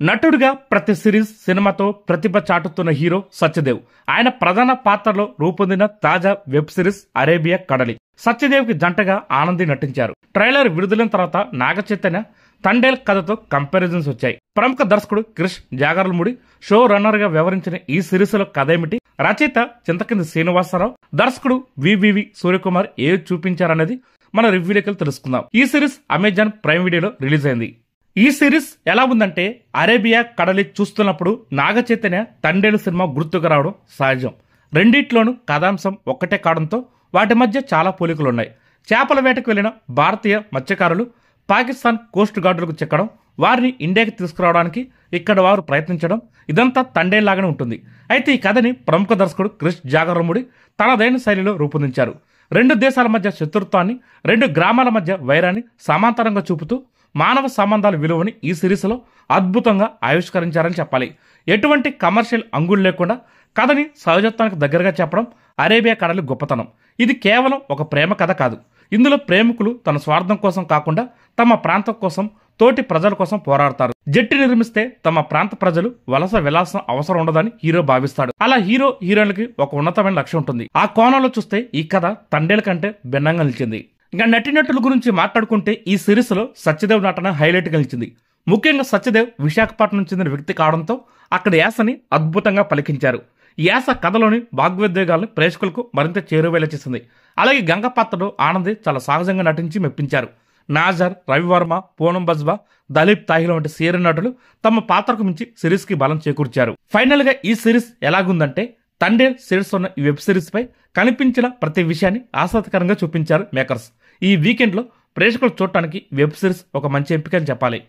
నటుడిగా ప్రతి సిరీస్ సినిమాతో ప్రతిభ చాటుతున్న హీరో సత్యదేవ్. ఆయన ప్రధాన పాత్రలో రూపొందిన తాజా వెబ్ సిరీస్ అరేబియా కడలి. సత్యదేవ్ కి జంటగా ఆనంది నటించారు. ట్రైలర్ విడుదలైన తర్వాత నాగ చైతన్య తండేల్ కథతో కంపారిజన్స్ వచ్చాయి. ప్రముఖ దర్శకుడు క్రిష్ జాగర్లమూడి షో రన్నర్ గా వ్యవహరించిన ఈ సిరీస్ లో కథ ఏమిటి, రచయిత చింతకింది శ్రీనివాసరావు, దర్శకుడు వివివి సూర్యకుమార్ చూపించారనేది మన రివ్యూలోకి తెలుసుకుందాం. ఈ సిరీస్ అమెజాన్ ప్రైమ్ వీడియోలో రిలీజ్ అయింది. ఈ సిరీస్ ఎలా ఉందంటే, అరేబియా కడలి చూస్తున్నప్పుడు నాగ చైతన్య తండేలు సినిమా గుర్తుకు రావడం సహజం. రెండిట్లోనూ కథాంశం ఒక్కటే కావడంతో వాటి మధ్య చాలా పోలికలున్నాయి. చేపల వేటకు వెళ్లిన భారతీయ మత్స్యకారులు పాకిస్తాన్ కోస్ట్ గార్డులకు చిక్కడం, వారిని ఇండియాకి తీసుకురావడానికి ఇక్కడ వారు ప్రయత్నించడం, ఇదంతా తండేలాగానే ఉంటుంది. అయితే ఈ కథని ప్రముఖ దర్శకుడు క్రిష్ జాగర్లమూడి తనదైన శైలిలో రూపొందించారు. రెండు దేశాల మధ్య శత్రుత్వాన్ని, రెండు గ్రామాల మధ్య వైరాన్ని సమాంతరంగా చూపుతూ మానవ సంబంధాల విలువని ఈ సిరీస్లో అద్భుతంగా ఆవిష్కరించారని చెప్పాలి. ఎటువంటి కమర్షియల్ అంగులు లేకుండా కథని సహజత్వానికి దగ్గరగా చెప్పడం అరేబియా కడలి గొప్పతనం. ఇది కేవలం ఒక ప్రేమ కథ కాదు. ఇందులో ప్రేమికులు తన స్వార్థం కోసం కాకుండా తమ ప్రాంతం కోసం, తోటి ప్రజల కోసం పోరాడతారు. జట్టి నిర్మిస్తే తమ ప్రాంత ప్రజలు వలస వెళ్లాల్సిన అవసరం ఉండదని హీరో భావిస్తాడు. అలా హీరో హీరోయిన్లకి ఒక ఉన్నతమైన లక్ష్యం ఉంటుంది. ఆ కోణంలో చూస్తే ఈ కథ తండేల కంటే భిన్నంగా నిలిచింది. ఇంకా నటీనటుల గురించి మాట్లాడుకుంటే ఈ సిరీస్ లో సత్యదేవ్ నటన హైలైట్ గా నిలిచింది. ముఖ్యంగా సత్యదేవ్ విశాఖపట్నం చెందిన వ్యక్తి కావడంతో అక్కడ యాసని అద్భుతంగా పలికించారు. యాస కథలోని భాగోద్వేగాలను ప్రేక్షకులకు మరింత చేరువేలా చేసింది. అలాగే గంగ పాత్రలో ఆనంది చాలా సహజంగా నటించి మెప్పించారు. నాజర్, రవివర్మ, పూనం బజ్వా, దలీప్ తాహిల్ వంటి సీనియర్ నటులు తమ పాత్రకు మించి సిరీస్ కి బలం చేకూర్చారు. ఫైనల్ గా ఈ సిరీస్ ఎలాగుందంటే, తండేల్ సిరీస్ ఉన్న ఈ వెబ్ సిరీస్ పై కనిపించిన ప్రతి విషయాన్ని ఆసక్తికరంగా చూపించారు మేకర్స్. ఈ వీకెండ్ లో ప్రేక్షకులు చూడటానికి వెబ్ సిరీస్ ఒక మంచి ఎంపిక అని చెప్పాలి.